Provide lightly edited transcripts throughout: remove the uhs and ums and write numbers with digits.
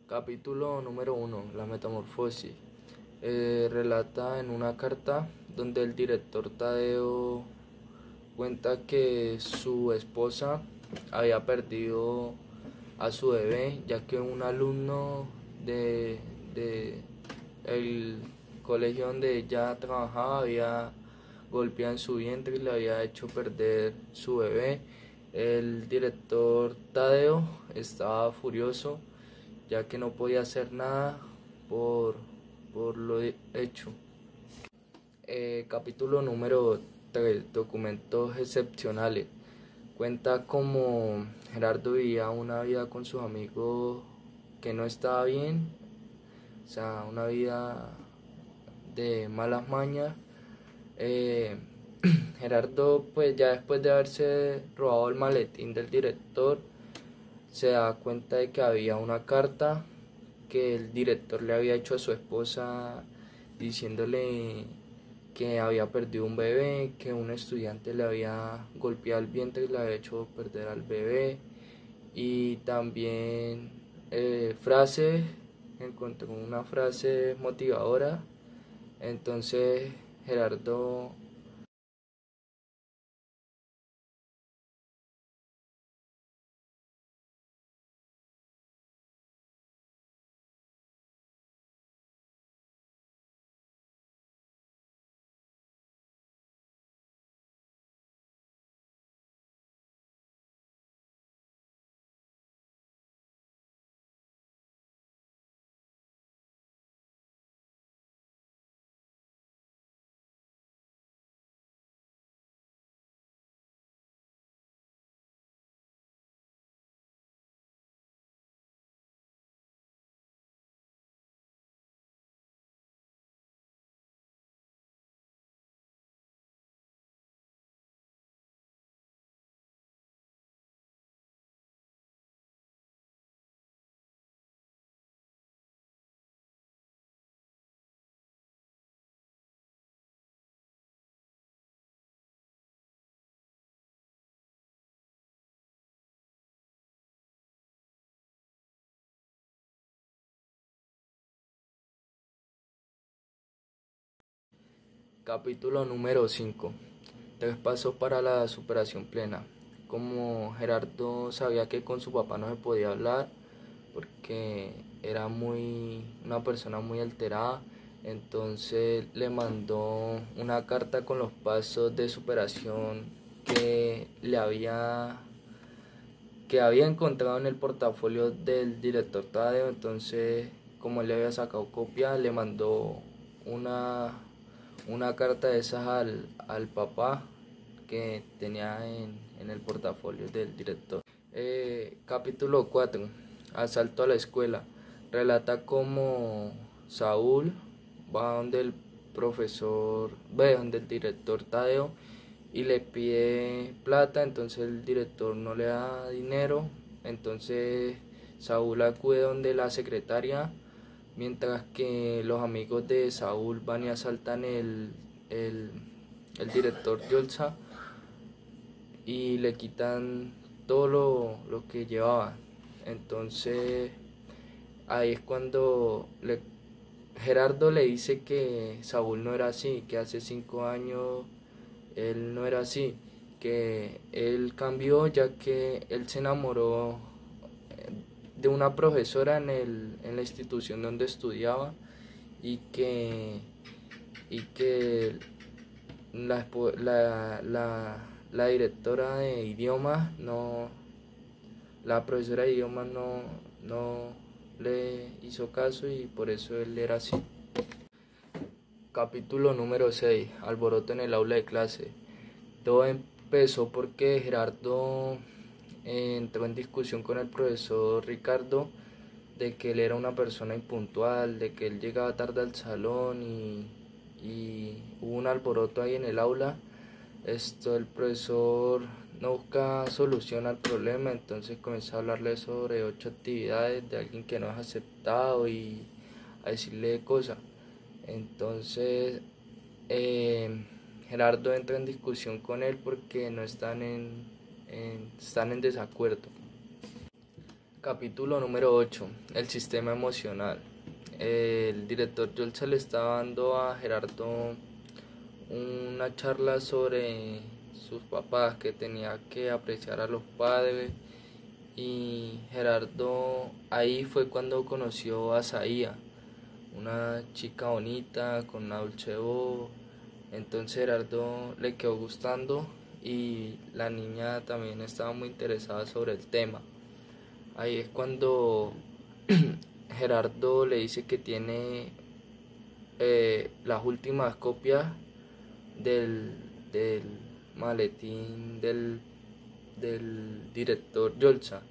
Capítulo número 1. La metamorfosis. Relata en una carta donde el director Tadeo cuenta que su esposa había perdido a su bebé, ya que un alumno de el colegio donde ella trabajaba había golpeado en su vientre y le había hecho perder su bebé. El director Tadeo estaba furioso, ya que no podía hacer nada por lo hecho. Capítulo número 3. Documentos excepcionales. Cuenta cómo Gerardo vivía una vida con sus amigos que no estaba bien, o sea, una vida de malas mañas. Eh, Gerardo, pues ya después de haberse robado el maletín del director, se da cuenta de que había una carta que el director le había hecho a su esposa diciéndole que había perdido un bebé, que un estudiante le había golpeado el vientre y le había hecho perder al bebé. Y también frases, encontró una frase motivadora. Entonces Gerardo. Capítulo número 5. 3 pasos para la superación plena. Como Gerardo sabía que con su papá no se podía hablar porque era una persona muy alterada, entonces le mandó una carta con los pasos de superación que había encontrado en el portafolio del director Tadeo. Entonces, como él le había sacado copia, le mandó una, una carta de esas al papá que tenía en el portafolio del director. Capítulo 4. Asalto a la escuela. Relata cómo Saúl va donde el profesor, donde el director Tadeo y le pide plata. Entonces el director no le da dinero, entonces Saúl acude donde la secretaria, mientras que los amigos de Saúl van y asaltan el, el director Yolza y le quitan todo lo que llevaba. Entonces ahí es cuando Gerardo le dice que Saúl no era así, que hace 5 años él no era así, que él cambió ya que él se enamoró de una profesora en la institución donde estudiaba y que la directora de idiomas la profesora de idiomas no le hizo caso y por eso él era así. Capítulo número 6. Alboroto en el aula de clase. Todo empezó porque Gerardo entró en discusión con el profesor Ricardo de que él era una persona impuntual, de que él llegaba tarde al salón y hubo un alboroto ahí en el aula. El profesor no busca solución al problema, entonces comenzó a hablarle sobre 8 actividades de alguien que no es aceptado y a decirle cosas. Entonces Gerardo entra en discusión con él porque no están en desacuerdo. Capítulo número 8. El sistema emocional. El director Yolza le estaba dando a Gerardo una charla sobre sus papás, que tenía que apreciar a los padres, y Gerardo ahí fue cuando conoció a Saía, una chica bonita con una dulce voz. Entonces Gerardo le quedó gustando y la niña también estaba muy interesada sobre el tema. Ahí es cuando Gerardo le dice que tiene las últimas copias del maletín del director Yolza.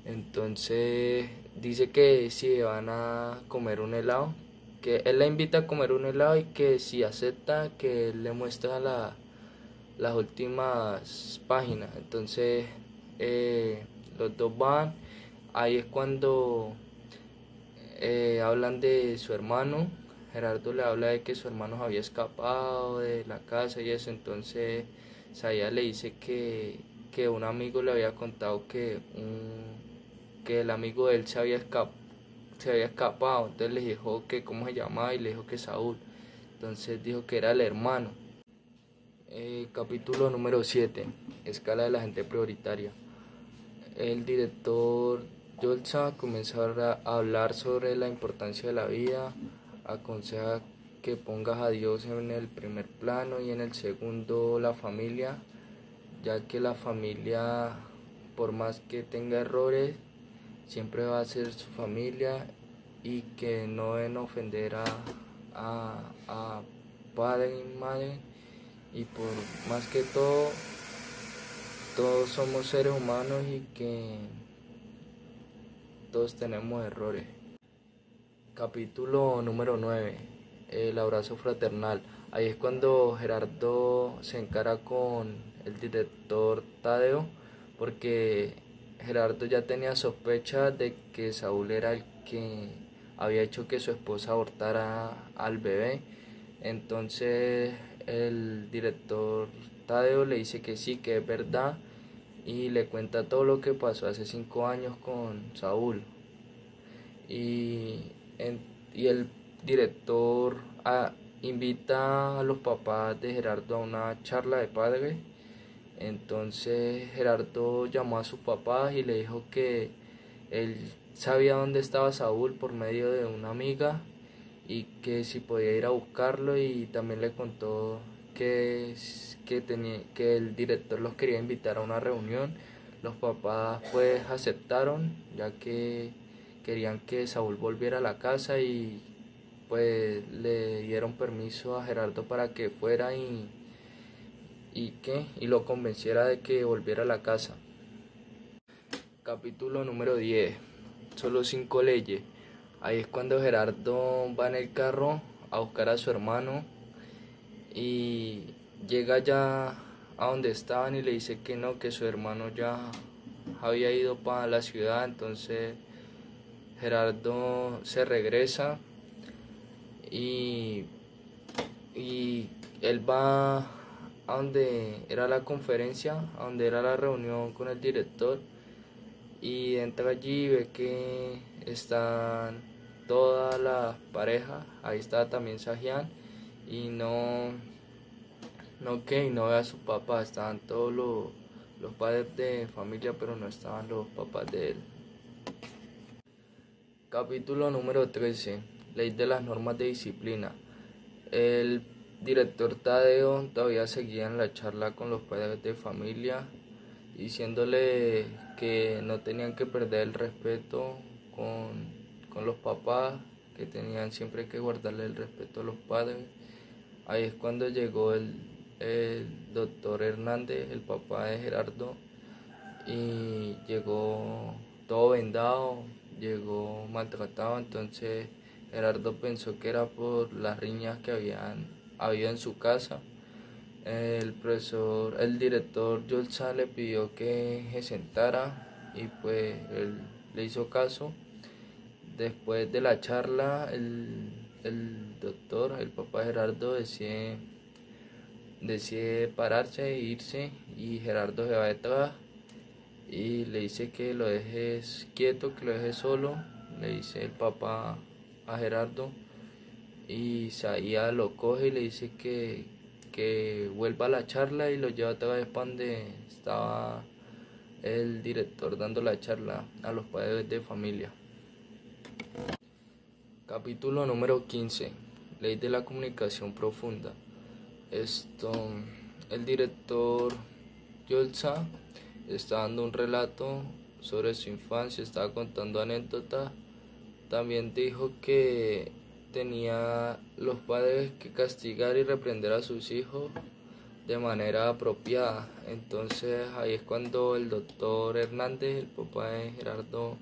Entonces dice que si van a comer un helado, que él la invita a comer un helado y que si acepta que él le muestra las últimas páginas. Entonces los dos van. Ahí es cuando hablan de su hermano. Gerardo le habla de que su hermano había escapado de la casa y eso. Entonces Saya le dice que un amigo le había contado que el amigo de él se había escapado. Entonces le dijo que cómo se llamaba y le dijo que Saúl. Entonces dijo que era el hermano. Capítulo número 7. Escala de la gente prioritaria. El director Yolza comienza a hablar sobre la importancia de la vida, aconseja que pongas a Dios en el primer plano y en el segundo la familia, ya que la familia, por más que tenga errores, siempre va a ser su familia, y que no deben ofender a padre y madre, y por más que todo, todos somos seres humanos y que todos tenemos errores. Capítulo número 9. El abrazo fraternal. Ahí es cuando Gerardo se encara con el director Tadeo, porque Gerardo ya tenía sospecha de que Saúl era el que había hecho que su esposa abortara al bebé. Entonces el director Tadeo le dice que sí, que es verdad, y le cuenta todo lo que pasó hace 5 años con Saúl. Y, y el director invita a los papás de Gerardo a una charla de padres. Entonces Gerardo llamó a sus papás y le dijo que él sabía dónde estaba Saúl por medio de una amiga y que si podía ir a buscarlo, y también le contó que el director los quería invitar a una reunión. Los papás pues aceptaron, ya que querían que Saúl volviera a la casa, y pues le dieron permiso a Gerardo para que fuera y lo convenciera de que volviera a la casa. Capítulo número 10. Solo 5 leyes. Ahí es cuando Gerardo va en el carro a buscar a su hermano y llega ya a donde estaban y le dice que no, que su hermano ya había ido para la ciudad. Entonces Gerardo se regresa y él va a donde era la conferencia, a donde era la reunión con el director, y entra allí y ve que están todas las parejas. Ahí está también Sajian, y no ve a su papá. Estaban todos los padres de familia, pero no estaban los papás de él. Capítulo número 13. Ley de las normas de disciplina. El director Tadeo todavía seguía en la charla con los padres de familia, diciéndole que no tenían que perder el respeto con los papás, que tenían siempre que guardarle el respeto a los padres. Ahí es cuando llegó el doctor Hernández, el papá de Gerardo, y llegó todo vendado, llegó maltratado. Entonces Gerardo pensó que era por las riñas que habían habido en su casa. El director Yolza le pidió que se sentara y pues él le hizo caso. Después de la charla, el doctor, el papá de Gerardo, decide pararse e irse, y Gerardo se va detrás y le dice que lo dejes quieto, que lo dejes solo, le dice el papá a Gerardo, y Isaías lo coge y le dice que vuelva a la charla y lo lleva otra vez para donde estaba el director dando la charla a los padres de familia. Capítulo número 15. Ley de la comunicación profunda. El director Yolza está dando un relato sobre su infancia, estaba contando anécdotas. También dijo que tenía los padres que castigar y reprender a sus hijos de manera apropiada. Entonces ahí es cuando el doctor Hernández, el papá de Gerardo,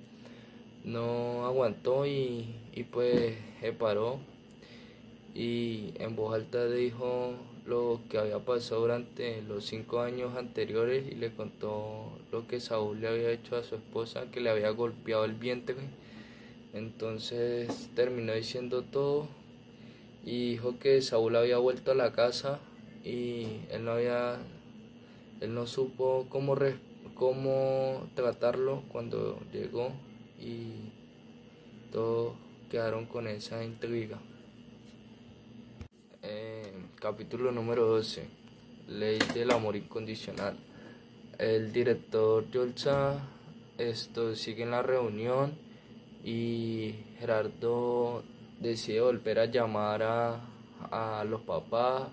no aguantó y pues se paró y en voz alta dijo lo que había pasado durante los 5 años anteriores y le contó lo que Saúl le había hecho a su esposa, que le había golpeado el vientre. Entonces terminó diciendo todo y dijo que Saúl había vuelto a la casa y él no supo cómo tratarlo cuando llegó, y todos quedaron con esa intriga. Capítulo número 12. Ley del amor incondicional. El director Yolza sigue en la reunión y Gerardo decide volver a llamar a los papás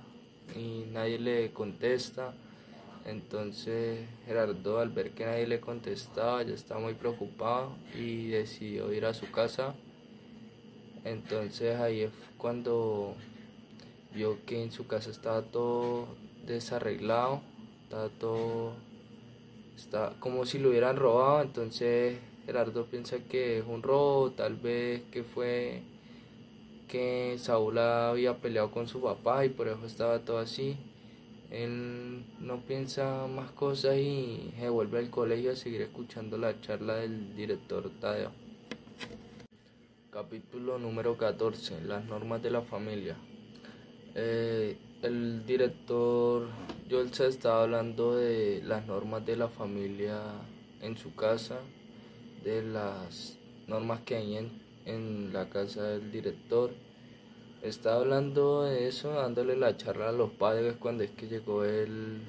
y nadie le contesta. Entonces Gerardo, al ver que nadie le contestaba, ya estaba muy preocupado y decidió ir a su casa. Entonces ahí es cuando vio que en su casa estaba todo desarreglado, está como si lo hubieran robado. Entonces Gerardo piensa que es un robo, tal vez que fue que Saúl había peleado con su papá y por eso estaba todo así. Él no piensa más cosas y se vuelve al colegio a seguir escuchando la charla del director Tadeo. Capítulo número 14. Las normas de la familia. El director Yolza estaba hablando de las normas de la familia en su casa, de las normas que hay en la casa del director. Estaba hablando de eso, dándole la charla a los padres cuando es que llegó el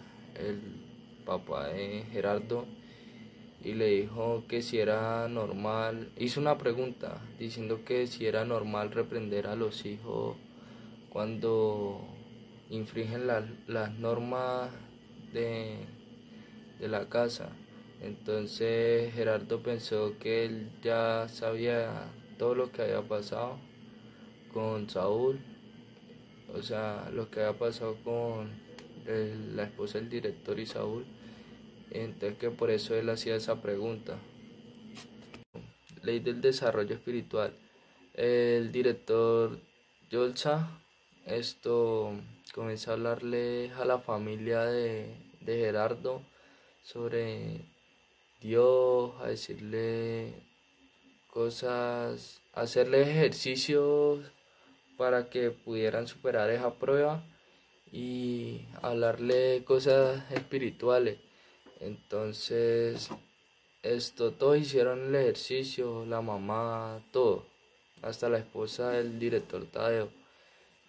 papá de Gerardo y le dijo que si era normal, hizo una pregunta diciendo que si era normal reprender a los hijos cuando infringen las normas de la casa. Entonces Gerardo pensó que él ya sabía todo lo que había pasado con Saúl, o sea, lo que había pasado con la esposa del director y Saúl. Entonces que por eso él hacía esa pregunta. Ley del desarrollo espiritual. El director Yolza comenzó a hablarle a la familia de Gerardo sobre Dios, a decirle cosas, a hacerle ejercicios para que pudieran superar esa prueba y hablarle cosas espirituales. Entonces todos hicieron el ejercicio, la mamá, todo, hasta la esposa del director Tadeo.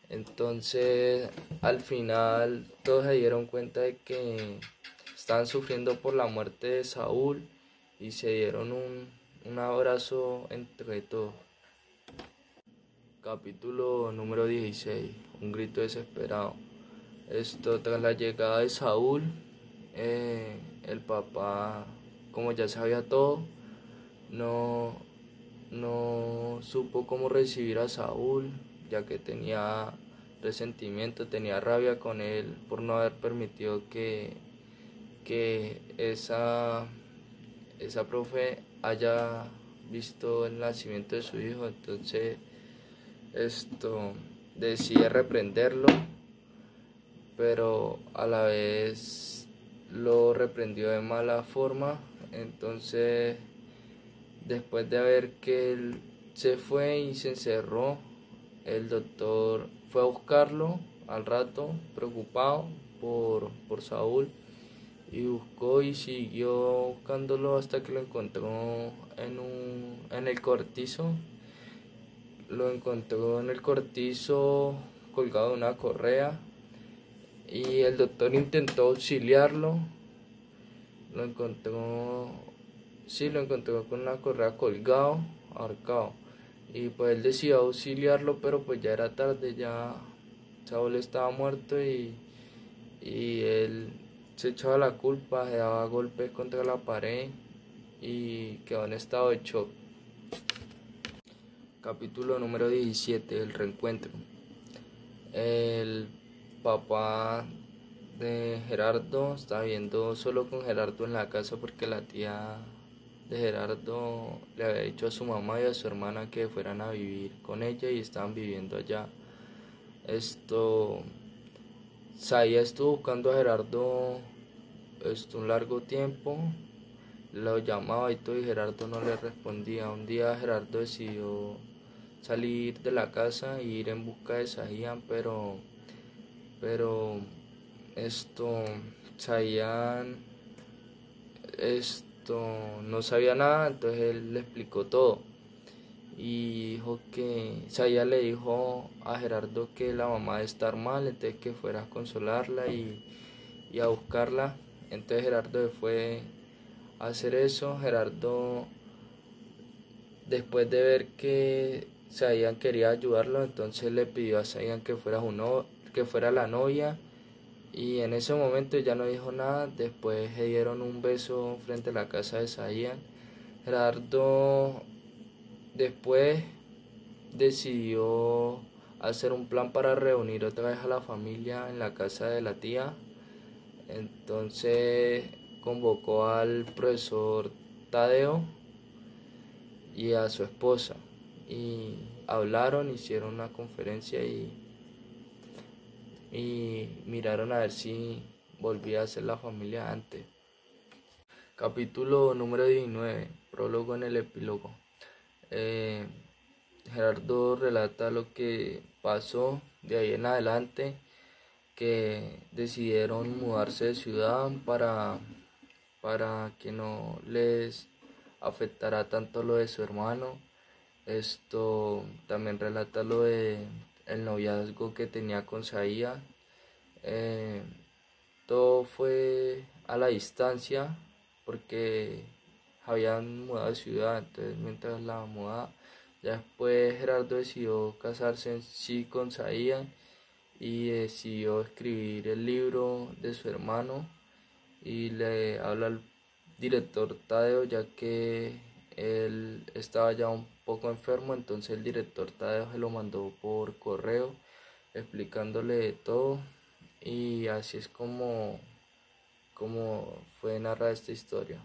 Entonces al final todos se dieron cuenta de que estaban sufriendo por la muerte de Saúl y se dieron un abrazo entre todos. Capítulo número 16. Un grito desesperado. Tras la llegada de Saúl, el papá, como ya sabía todo, no supo cómo recibir a Saúl, ya que tenía resentimiento, tenía rabia con él por no haber permitido que esa profe haya visto el nacimiento de su hijo. Entonces decide reprenderlo, pero a la vez lo reprendió de mala forma. Entonces después de ver que él se fue y se encerró, el doctor fue a buscarlo al rato, preocupado por Saúl, y buscó y siguió buscándolo hasta que lo encontró en el cortizo. Lo encontró en el cortizo colgado de una correa y el doctor intentó auxiliarlo. Lo encontró, sí, lo encontró con una correa colgado, ahorcado. Y pues él decidió auxiliarlo, pero pues ya era tarde, ya Saúl estaba muerto y él se echaba la culpa, se daba golpes contra la pared y quedó en estado de shock. Capítulo número 17, el reencuentro. El papá de Gerardo estaba viviendo solo con Gerardo en la casa porque la tía de Gerardo le había dicho a su mamá y a su hermana que fueran a vivir con ella y estaban viviendo allá. Saya estuvo buscando a Gerardo un largo tiempo, lo llamaba y todo y Gerardo no le respondía. Un día Gerardo decidió salir de la casa e ir en busca de Sayan, pero esto, Sayan no sabía nada, entonces él le explicó todo y dijo que Sayan le dijo a Gerardo que la mamá de estar mal, entonces que fuera a consolarla y a buscarla. Entonces Gerardo fue a hacer eso. Gerardo, después de ver que Sayan quería ayudarlo, entonces le pidió a Sayan que fuera la novia. Y en ese momento ya no dijo nada. Después se dieron un beso frente a la casa de Sayan. Gerardo después decidió hacer un plan para reunir otra vez a la familia en la casa de la tía. Entonces convocó al profesor Tadeo y a su esposa y hablaron, hicieron una conferencia y miraron a ver si volvía a ser la familia antes. Capítulo número 19, prólogo en el epílogo. Gerardo relata lo que pasó de ahí en adelante, que decidieron mudarse de ciudad para que no les afectará tanto lo de su hermano. Esto también relata lo de el noviazgo que tenía con Saía. Todo fue a la distancia porque habían mudado de ciudad, entonces mientras la mudaba, ya después Gerardo decidió casarse en sí con Saía y decidió escribir el libro de su hermano y le habla al director Tadeo ya que él estaba ya un poco enfermo, entonces el director Tadeo se lo mandó por correo explicándole todo y así es como fue narrada esta historia.